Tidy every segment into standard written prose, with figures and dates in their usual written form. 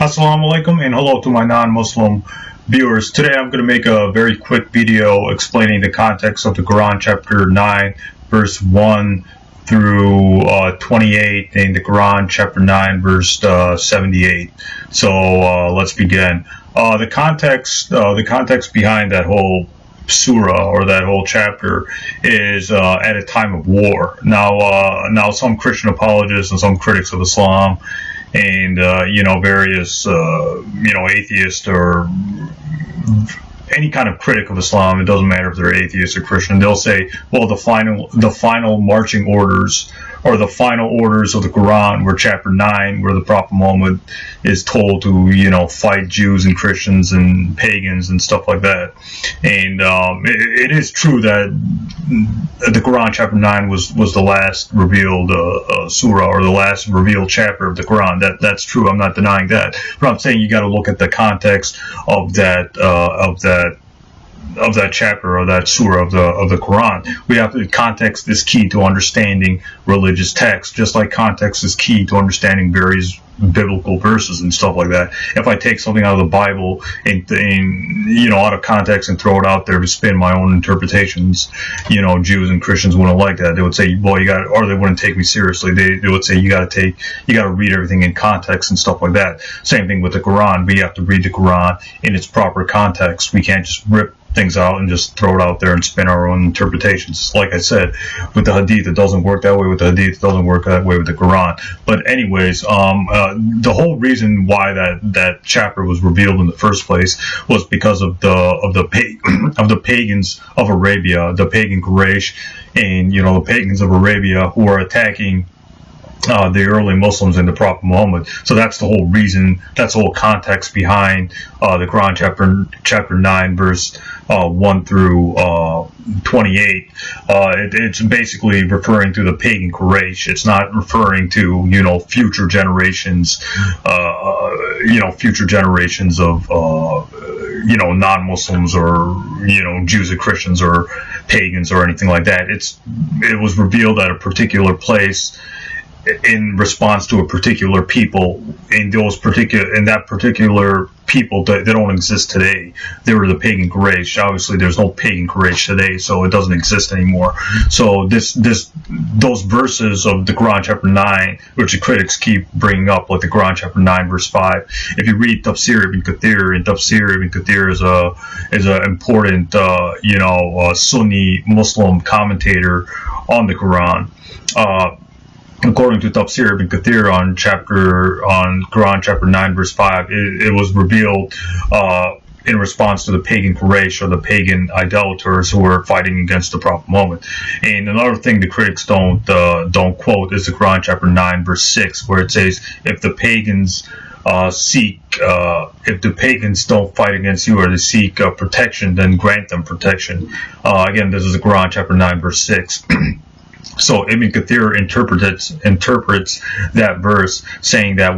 Assalamu alaikum and hello to my non-Muslim viewers. Today I'm going to make a very quick video explaining the context of the Quran chapter 9 verse 1 through 28 and the Quran chapter 9 verse 78. So let's begin. The context behind that whole surah or that whole chapter is at a time of war. Now some Christian apologists and some critics of Islam and various atheists or any kind of critic of Islam, it doesn't matter if they're atheist or Christian, they'll say, well, the final marching orders or the final orders of the Quran were chapter 9, where the Prophet Muhammad is told to, fight Jews and Christians and pagans and stuff like that. And it is true that the Quran chapter 9 was the last revealed surah or the last revealed chapter of the Quran. That's true. I'm not denying that. But I'm saying you got to look at the context of that chapter or that surah of the Quran. We have to, context is key to understanding religious texts, just like context is key to understanding various biblical verses and stuff like that. If I take something out of the Bible and out of context and throw it out there to spin my own interpretations, Jews and Christians wouldn't like that. They would say, well, or they wouldn't take me seriously. They would say you got to read everything in context and stuff like that. Same thing with the Quran. We have to read the Quran in its proper context. We can't just rip things out and just throw it out there and spin our own interpretations. Like I said, with the Hadith, it doesn't work that way. With the Hadith, it doesn't work that way with the Quran. But anyways, the whole reason why that chapter was revealed in the first place was because of the pagans of Arabia, the pagan Quraysh, and the pagans of Arabia who are attacking the early Muslims and the Prophet Muhammad. So that's the whole reason, that's the whole context behind the Quran chapter 9 verse 1 through 28. It's basically referring to the pagan Quraysh. It's not referring to future generations of non-Muslims or Jews and Christians or pagans or anything like that. It was revealed at a particular place in response to a particular people, and that particular people that they don't exist today. They were the pagan Quraysh. Obviously, there's no pagan Quraysh today, so it doesn't exist anymore. So those verses of the Quran chapter 9, which the critics keep bringing up, like the Quran chapter 9 verse 5. If you read Tafsir Ibn Kathir, and Tafsir Ibn Kathir is an important Sunni Muslim commentator on the Quran. According to Tafsir Ibn Kathir on Quran chapter 9 verse 5, it was revealed in response to the pagan Quraysh or the pagan idolaters who were fighting against the Prophet Muhammad. And another thing the critics don't quote is the Quran chapter 9 verse 6, where it says, if the pagans don't fight against you or they seek protection, then grant them protection. Again, this is the Quran chapter 9 verse 6. So Ibn Kathir interprets that verse, saying that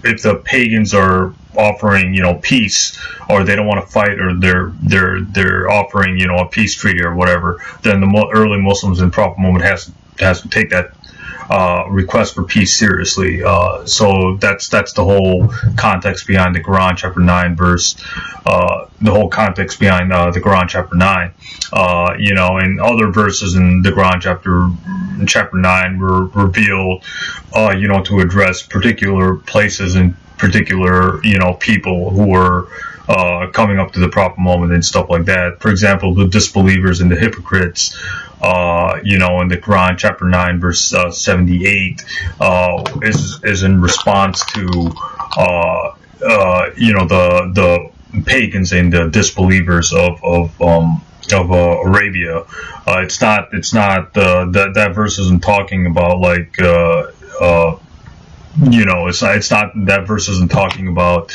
if the pagans are offering peace, or they don't want to fight, or they're offering a peace treaty or whatever, then the early Muslims and Prophet Muhammad has to take that request for peace seriously. So that's the whole context behind the Quran chapter 9 verse, the whole context behind the Quran chapter 9. And other verses in the Quran chapter 9 were revealed, to address particular places and particular, people who were coming up to the Prophet Muhammad and stuff like that. For example, the disbelievers and the hypocrites, in the Quran chapter 9 verse 78, is in response to the pagans and the disbelievers of Arabia. It's not that verse isn't talking about like it's not that verse isn't talking about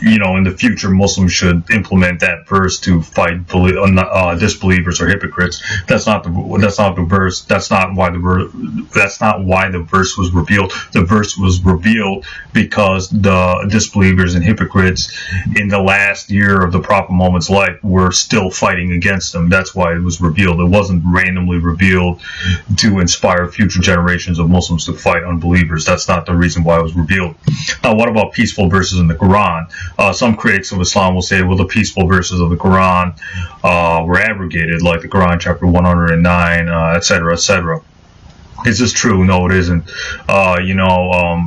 in the future Muslims should implement that verse to fight disbelievers or hypocrites. That's not the verse. That's not why the verse was revealed. The verse was revealed because the disbelievers and hypocrites in the last year of the Prophet Muhammad's life were still fighting against them. That's why it was revealed. It wasn't randomly revealed to inspire future generations of Muslims to fight unbelievers. That's not the reason reason why it was revealed. Now, what about peaceful verses in the Quran? Some critics of Islam will say, well, the peaceful verses of the Quran were abrogated, like the Quran chapter 109, etc., etc. Is this true? No, it isn't.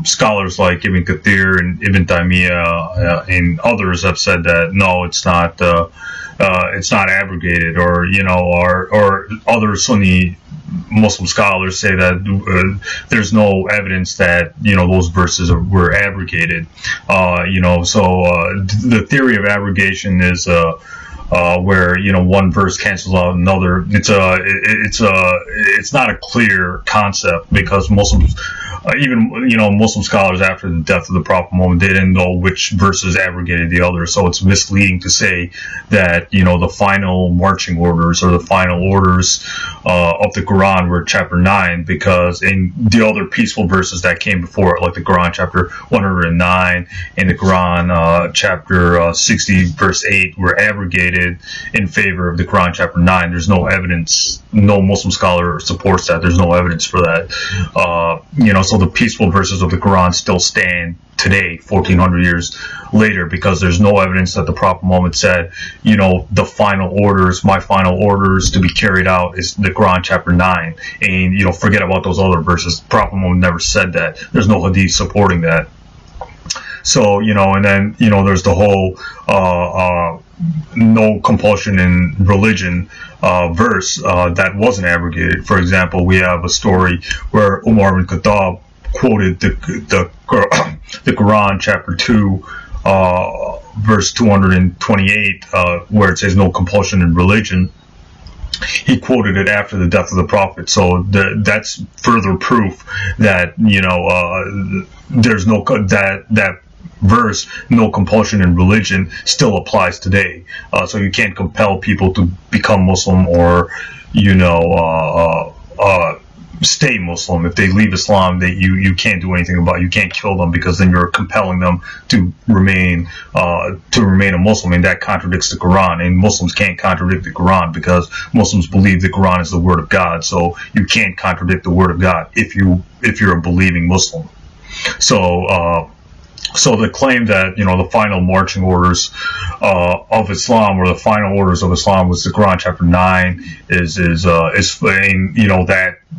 Scholars like Ibn Kathir and Ibn Taymiyyah and others have said that no, it's not abrogated, or other Sunni Muslim scholars say that there's no evidence that those verses were abrogated. The theory of abrogation is where one verse cancels out another. It's not a clear concept, because Muslims, even Muslim scholars after the death of the Prophet Muhammad, they didn't know which verses abrogated the other. So it's misleading to say that the final marching orders or the final orders of the Quran were chapter 9, because in the other peaceful verses that came before it, like the Quran chapter 109 and the Quran chapter 60 verse 8, were abrogated in favor of the Quran chapter 9. There's no evidence, no Muslim scholar supports that. There's no evidence for that. So the peaceful verses of the Quran still stand today, 1400 years later, because there's no evidence that the Prophet Muhammad said, the final orders, my final orders to be carried out is the Quran chapter 9. And, forget about those other verses. Prophet Muhammad never said that. There's no hadith supporting that. So, and then, there's the whole no compulsion in religion verse that wasn't abrogated. For example, we have a story where Umar ibn Khattab quoted the Quran chapter 2 verse 228 where it says no compulsion in religion. He quoted it after the death of the Prophet, so that's further proof that there's no that verse, no compulsion in religion, still applies today. So you can't compel people to become Muslim or stay Muslim. If they leave Islam, you can't do anything about it. You can't kill them, because then you're compelling them to remain a Muslim, and that contradicts the Quran. And Muslims can't contradict the Quran, because Muslims believe the Quran is the word of God. So you can't contradict the word of God if you're a believing Muslim. So the claim that the final marching orders of Islam, or the final orders of Islam, was the Quran chapter 9 is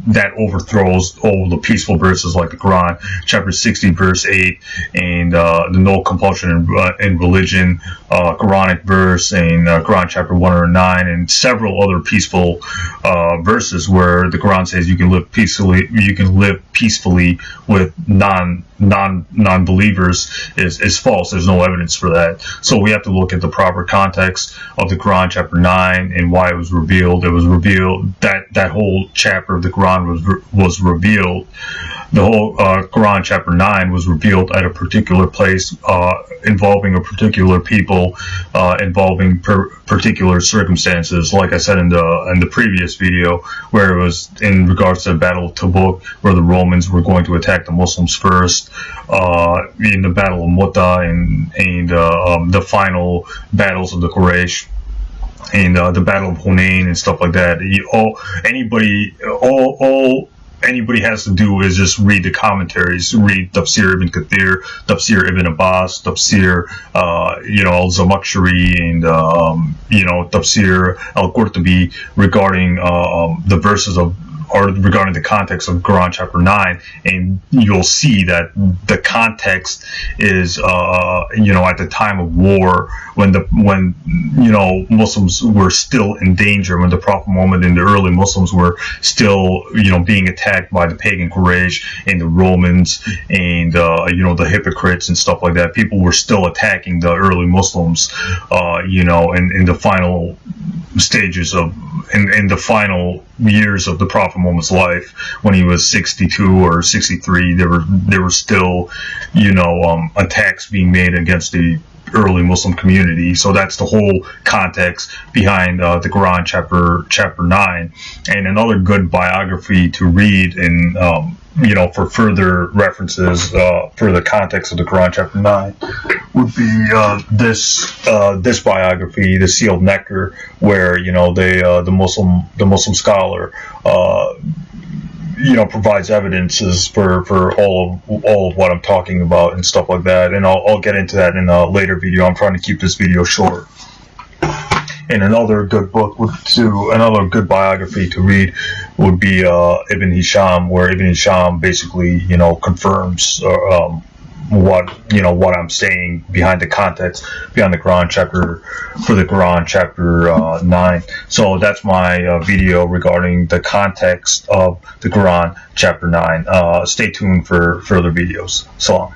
that overthrows all the peaceful verses like the Quran chapter 60 verse 8 and the no compulsion in religion Quranic verse, and Quran chapter 109, and several other peaceful verses where the Quran says you can live peacefully with non-believers is false. There's no evidence for that. So we have to look at the proper context of the Quran chapter 9 and why it was revealed. It was revealed that whole chapter of the Quran was revealed. The whole Quran chapter 9 was revealed at a particular place, involving a particular people, involving particular circumstances. Like I said in the previous video, where it was in regards to the Battle of Tabuk, where the Romans were going to attack the Muslims first, in the Battle of Mu'tah, and the final battles of the Quraysh, and the Battle of Hunain and stuff like that. Anybody has to do is just read the commentaries, read Tafsir Ibn Kathir, Tafsir Ibn Abbas, Tafsir, al-Zamakhshari, and, Tafsir al-Qurtubi regarding the verses regarding the context of Quran chapter 9, and you'll see that the context is, at the time of war, when Muslims were still in danger, when the Prophet Muhammad and the early Muslims were still, being attacked by the pagan Quraysh and the Romans and, the hypocrites and stuff like that. People were still attacking the early Muslims, in the final stages of, in the final years of the Prophet Muhammad's life, when he was 62 or 63, there were still, attacks being made against the early Muslim community. So that's the whole context behind the Quran chapter 9. And another good biography to read, and for further references for the context of the Quran chapter 9, would be this biography, The Sealed Nectar, where the Muslim scholar provides evidences for all of what I'm talking about and stuff like that. And I'll get into that in a later video. I'm trying to keep this video short. And another good book another good biography to read would be Ibn Hisham, where Ibn Hisham basically, confirms what I'm saying behind the context, behind the Quran chapter, for the Quran chapter 9. So that's my video regarding the context of the Quran chapter 9. Stay tuned for further videos. Salam.